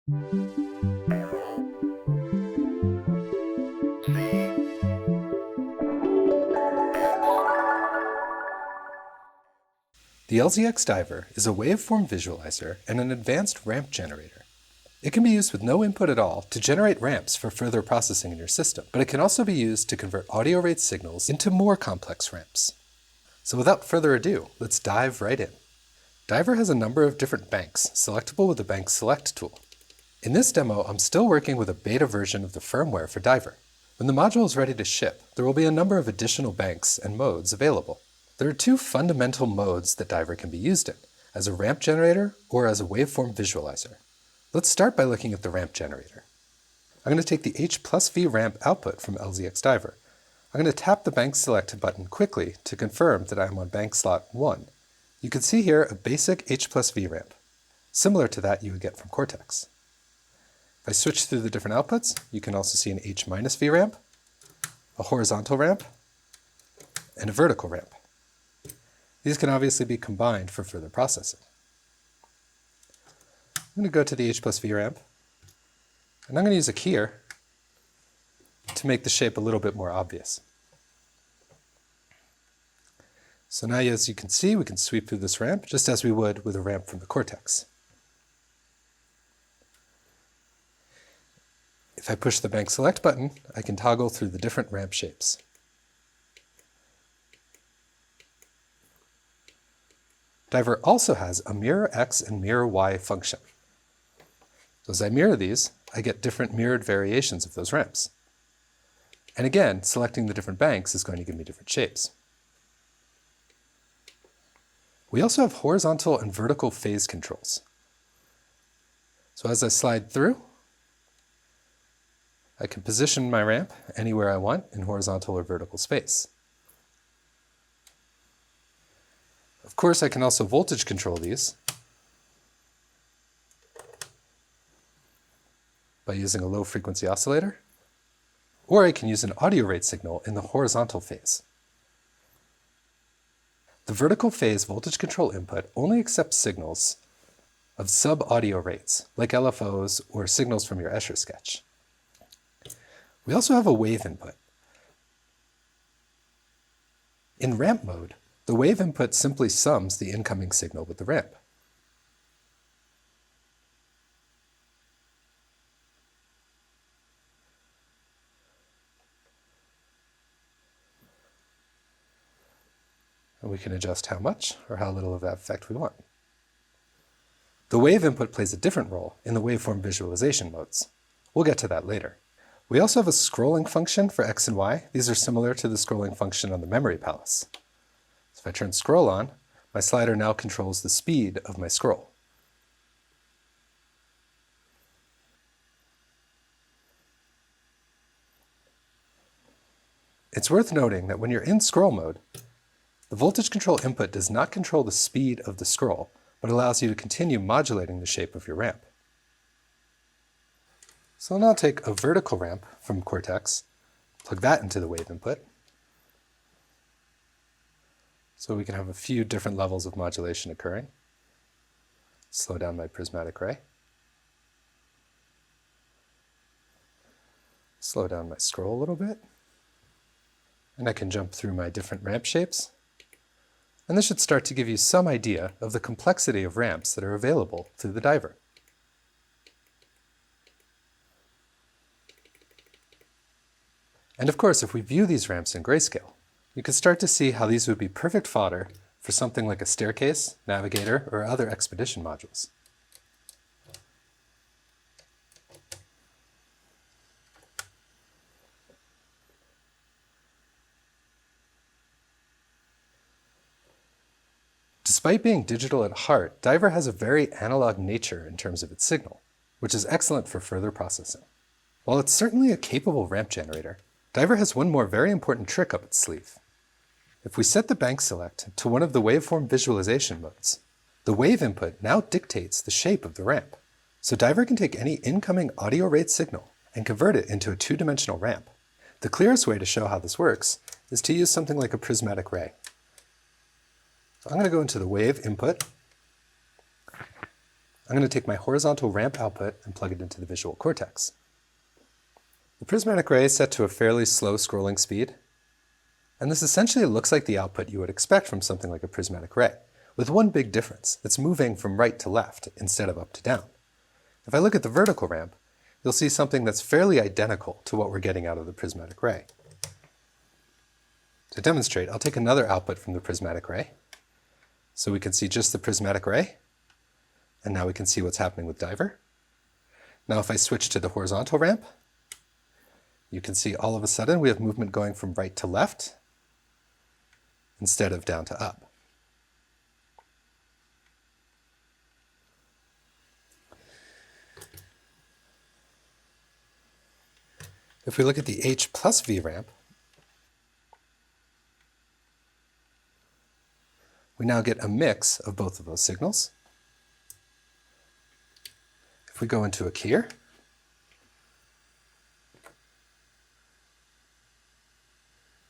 The LZX Diver is a waveform visualizer and an advanced ramp generator. It can be used with no input at all to generate ramps for further processing in your system, but it can also be used to convert audio rate signals into more complex ramps. So without further ado, let's dive right in. Diver has a number of different banks, selectable with the Bank Select tool. In this demo, I'm still working with a beta version of the firmware for Diver. When the module is ready to ship, there will be a number of additional banks and modes available. There are two fundamental modes that Diver can be used in, as a ramp generator or as a waveform visualizer. Let's start by looking at the ramp generator. I'm going to take the H plus V ramp output from LZX Diver. I'm going to tap the Bank Select button quickly to confirm that I'm on bank slot 1. You can see here a basic H plus V ramp, similar to that you would get from Cortex. If I switch through the different outputs, you can also see an H minus V ramp, a horizontal ramp, and a vertical ramp. These can obviously be combined for further processing. I'm going to go to the H plus V ramp, and I'm going to use a keyer to make the shape a little bit more obvious. So now, as you can see, we can sweep through this ramp just as we would with a ramp from the Cortex. If I push the Bank Select button, I can toggle through the different ramp shapes. Diver also has a mirror X and mirror Y function. So as I mirror these, I get different mirrored variations of those ramps. And again, selecting the different banks is going to give me different shapes. We also have horizontal and vertical phase controls. So as I slide through, I can position my ramp anywhere I want in horizontal or vertical space. Of course, I can also voltage control these by using a low frequency oscillator, or I can use an audio rate signal in the horizontal phase. The vertical phase voltage control input only accepts signals of sub-audio rates, like LFOs or signals from your Escher sketch. We also have a wave input. In ramp mode, the wave input simply sums the incoming signal with the ramp. And we can adjust how much or how little of that effect we want. The wave input plays a different role in the waveform visualization modes. We'll get to that later. We also have a scrolling function for X and Y. These are similar to the scrolling function on the Memory Palace. So if I turn scroll on, my slider now controls the speed of my scroll. It's worth noting that when you're in scroll mode, the voltage control input does not control the speed of the scroll, but allows you to continue modulating the shape of your ramp. So I'll now take a vertical ramp from Cortex, plug that into the wave input, so we can have a few different levels of modulation occurring. Slow down my prismatic ray. Slow down my scroll a little bit. And I can jump through my different ramp shapes. And this should start to give you some idea of the complexity of ramps that are available through the Diver. And of course, if we view these ramps in grayscale, you can start to see how these would be perfect fodder for something like a staircase, navigator, or other expedition modules. Despite being digital at heart, Diver has a very analog nature in terms of its signal, which is excellent for further processing. While it's certainly a capable ramp generator, Diver has one more very important trick up its sleeve. If we set the Bank Select to one of the waveform visualization modes, the wave input now dictates the shape of the ramp. So Diver can take any incoming audio rate signal and convert it into a two-dimensional ramp. The clearest way to show how this works is to use something like a prismatic ray. So I'm going to go into the wave input, I'm going to take my horizontal ramp output and plug it into the visual cortex. The prismatic ray is set to a fairly slow scrolling speed, and this essentially looks like the output you would expect from something like a prismatic ray, with one big difference. It's moving from right to left instead of up to down. If I look at the vertical ramp, you'll see something that's fairly identical to what we're getting out of the prismatic ray. To demonstrate, I'll take another output from the prismatic ray, so we can see just the prismatic ray, and now we can see what's happening with Diver. Now if I switch to the horizontal ramp, you can see all of a sudden we have movement going from right to left instead of down to up. If we look at the H plus V ramp, we now get a mix of both of those signals. If we go into a keyer,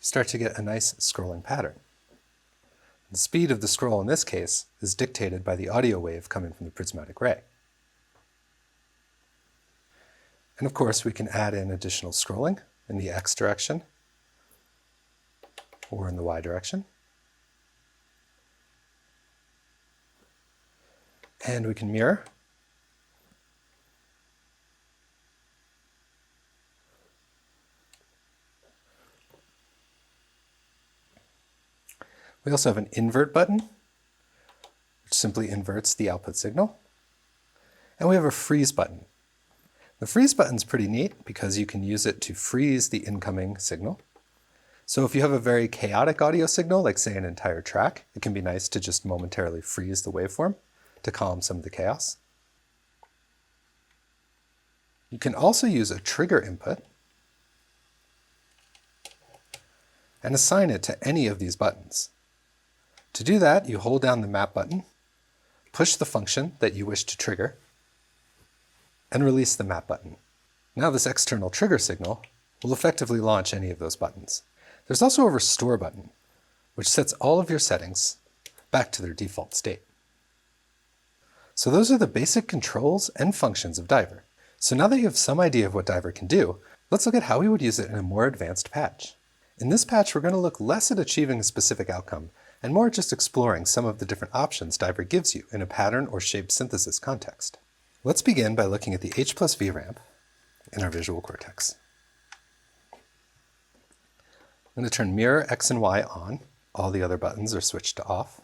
start to get a nice scrolling pattern. The speed of the scroll in this case is dictated by the audio wave coming from the prismatic ray. And of course we can add in additional scrolling in the X direction or in the Y direction. And we can mirror. We also have an invert button, which simply inverts the output signal. And we have a freeze button. The freeze button is pretty neat because you can use it to freeze the incoming signal. So if you have a very chaotic audio signal, like say an entire track, it can be nice to just momentarily freeze the waveform to calm some of the chaos. You can also use a trigger input and assign it to any of these buttons. To do that, you hold down the map button, push the function that you wish to trigger, and release the map button. Now this external trigger signal will effectively launch any of those buttons. There's also a restore button, which sets all of your settings back to their default state. So those are the basic controls and functions of Diver. So now that you have some idea of what Diver can do, let's look at how we would use it in a more advanced patch. In this patch, we're going to look less at achieving a specific outcome and more just exploring some of the different options Diver gives you in a pattern or shape synthesis context. Let's begin by looking at the H plus V ramp in our visual cortex. I'm going to turn mirror X and Y on. All the other buttons are switched to off.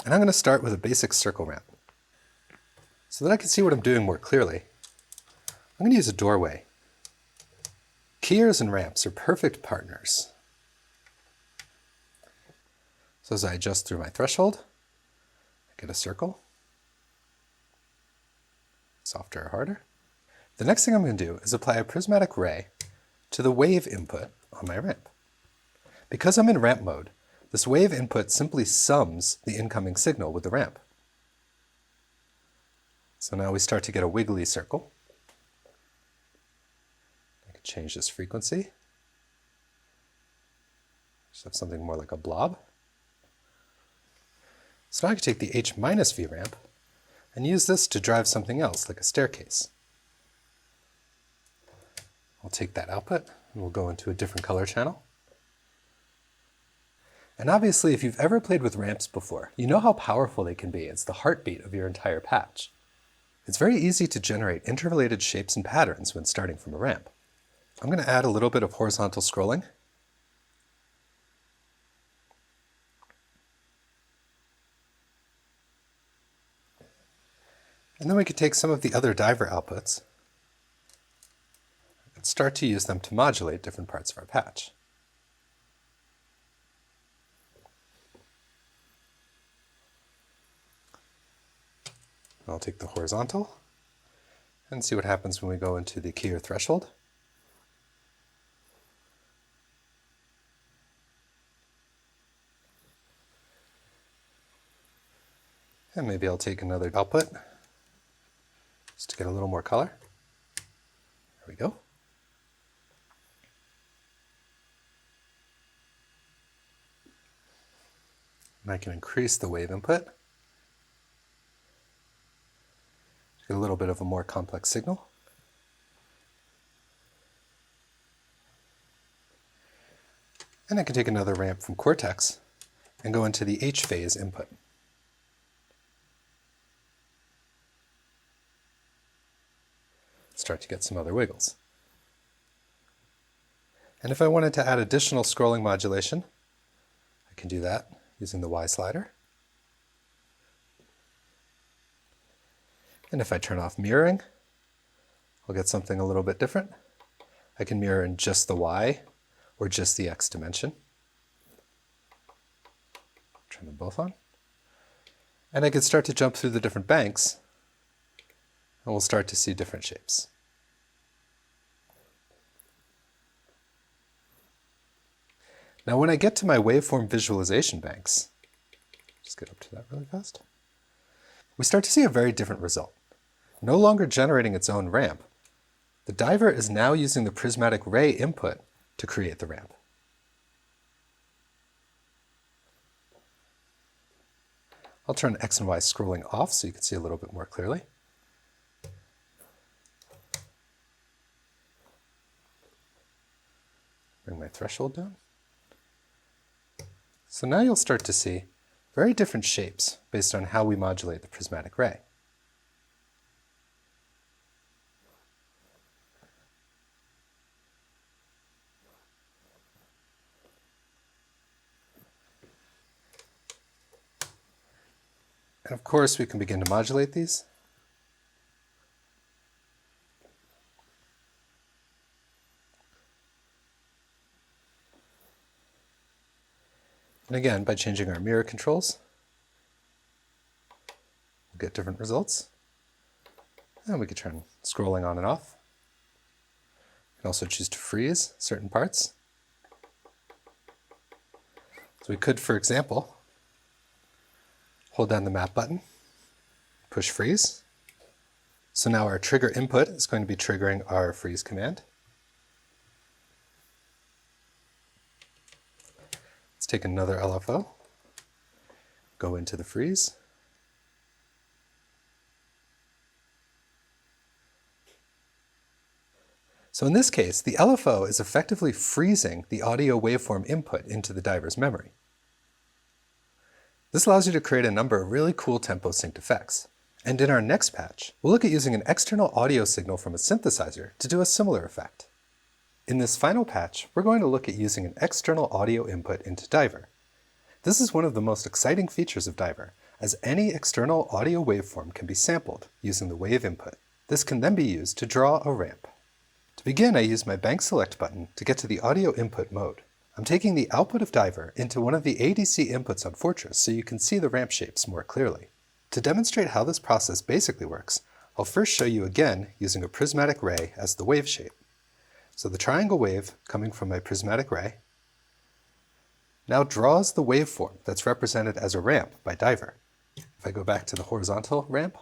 And I'm going to start with a basic circle ramp. So that I can see what I'm doing more clearly, I'm going to use a doorway. Keyers and ramps are perfect partners. So as I adjust through my threshold, I get a circle. Softer or harder. The next thing I'm going to do is apply a prismatic ray to the wave input on my ramp. Because I'm in ramp mode, this wave input simply sums the incoming signal with the ramp. So now we start to get a wiggly circle. I can change this frequency. Just have something more like a blob. So now I can take the H minus V ramp and use this to drive something else, like a staircase. I'll take that output and we'll go into a different color channel. And obviously, if you've ever played with ramps before, you know how powerful they can be. It's the heartbeat of your entire patch. It's very easy to generate interrelated shapes and patterns when starting from a ramp. I'm going to add a little bit of horizontal scrolling. And then we could take some of the other Diver outputs and start to use them to modulate different parts of our patch. I'll take the horizontal and see what happens when we go into the keyer threshold. And maybe I'll take another output just to get a little more color. There we go. And I can increase the wave input. Get a little bit of a more complex signal. And I can take another ramp from Cortex and go into the H phase input. Start to get some other wiggles. And if I wanted to add additional scrolling modulation, I can do that using the Y slider. And if I turn off mirroring, I'll get something a little bit different. I can mirror in just the Y or just the X dimension. Turn them both on. And I can start to jump through the different banks, and we'll start to see different shapes. Now when I get to my waveform visualization banks, just get up to that really fast, we start to see a very different result. No longer generating its own ramp, the diver is now using the prismatic ray input to create the ramp. I'll turn X and Y scrolling off so you can see a little bit more clearly. Bring my threshold down. So now you'll start to see very different shapes based on how we modulate the prismatic ray. And of course, we can begin to modulate these. And again, by changing our mirror controls, we'll get different results. And we can turn scrolling on and off. We can also choose to freeze certain parts. So we could, for example, hold down the map button, push freeze. So now our trigger input is going to be triggering our freeze command. Let's take another LFO, go into the freeze. So in this case, the LFO is effectively freezing the audio waveform input into the diver's memory. This allows you to create a number of really cool tempo synced effects. And in our next patch, we'll look at using an external audio signal from a synthesizer to do a similar effect. In this final patch, we're going to look at using an external audio input into Diver. This is one of the most exciting features of Diver, as any external audio waveform can be sampled using the wave input. This can then be used to draw a ramp. To begin, I use my Bank Select button to get to the audio input mode. I'm taking the output of Diver into one of the ADC inputs on Fortress so you can see the ramp shapes more clearly. To demonstrate how this process basically works, I'll first show you again using a prismatic ray as the wave shape. So the triangle wave coming from my prismatic ray now draws the waveform that's represented as a ramp by Diver. If I go back to the horizontal ramp,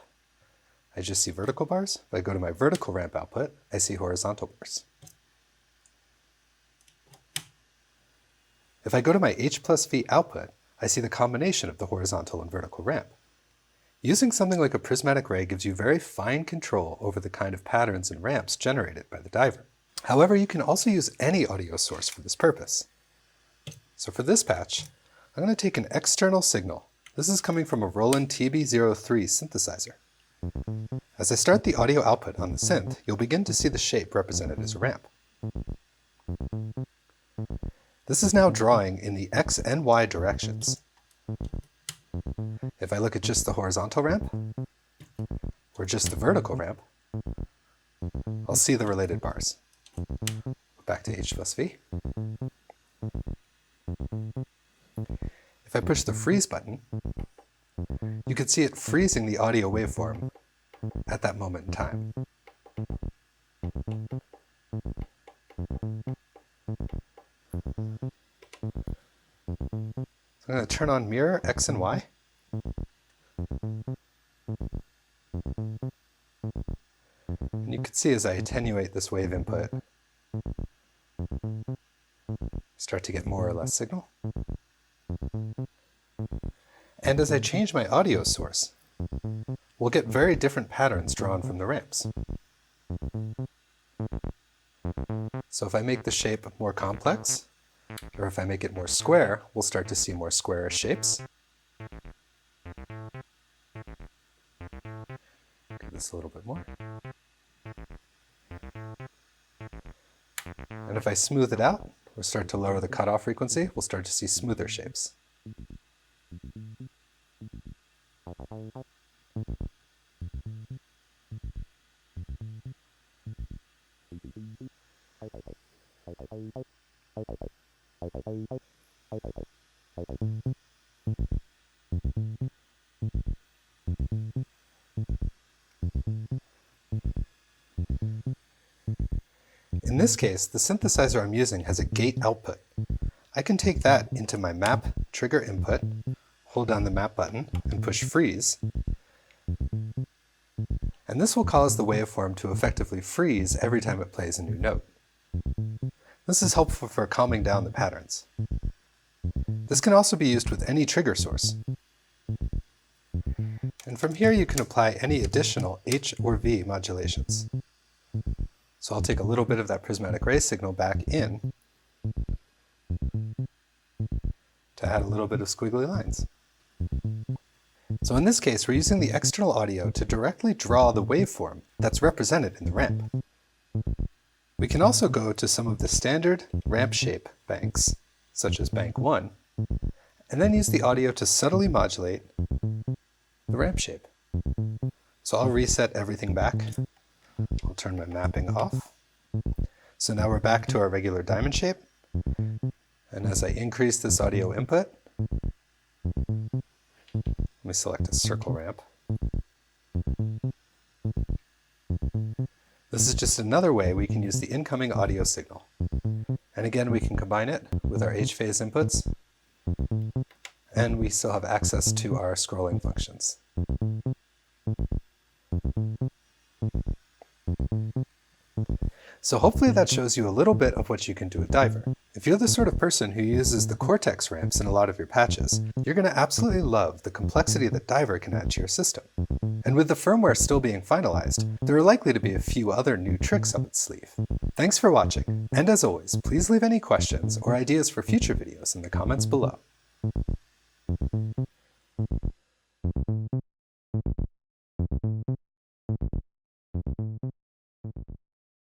I just see vertical bars. If I go to my vertical ramp output, I see horizontal bars. If I go to my H plus V output, I see the combination of the horizontal and vertical ramp. Using something like a prismatic ray gives you very fine control over the kind of patterns and ramps generated by the diver. However, you can also use any audio source for this purpose. So for this patch, I'm going to take an external signal. This is coming from a Roland TB03 synthesizer. As I start the audio output on the synth, you'll begin to see the shape represented as a ramp. This is now drawing in the X and Y directions. If I look at just the horizontal ramp, or just the vertical ramp, I'll see the related bars. Back to H plus V. If I push the freeze button, you can see it freezing the audio waveform at that moment in time. So I'm going to turn on mirror X and Y. And you can see as I attenuate this wave input, start to get more or less signal. And as I change my audio source, we'll get very different patterns drawn from the ramps. So if I make the shape more complex, or if I make it more square, we'll start to see more squarish shapes. Give this a little bit more. And if I smooth it out, or start to lower the cutoff frequency, we'll start to see smoother shapes. In this case, the synthesizer I'm using has a gate output. I can take that into my map trigger input, hold down the map button, and push freeze. And this will cause the waveform to effectively freeze every time it plays a new note. This is helpful for calming down the patterns. This can also be used with any trigger source. And from here you can apply any additional H or V modulations. So I'll take a little bit of that prismatic ray signal back in to add a little bit of squiggly lines. So in this case, we're using the external audio to directly draw the waveform that's represented in the ramp. We can also go to some of the standard ramp shape banks, such as bank 1, and then use the audio to subtly modulate the ramp shape. So I'll reset everything back. I'll turn my mapping off. So now we're back to our regular diamond shape. And as I increase this audio input, let me select a circle ramp. This is just another way we can use the incoming audio signal. And again, we can combine it with our H-phase inputs, and we still have access to our scrolling functions. So hopefully that shows you a little bit of what you can do with Diver. If you're the sort of person who uses the Cortex ramps in a lot of your patches, you're going to absolutely love the complexity that Diver can add to your system. And with the firmware still being finalized, there are likely to be a few other new tricks up its sleeve. Thanks for watching, and as always, please leave any questions or ideas for future videos in the comments below.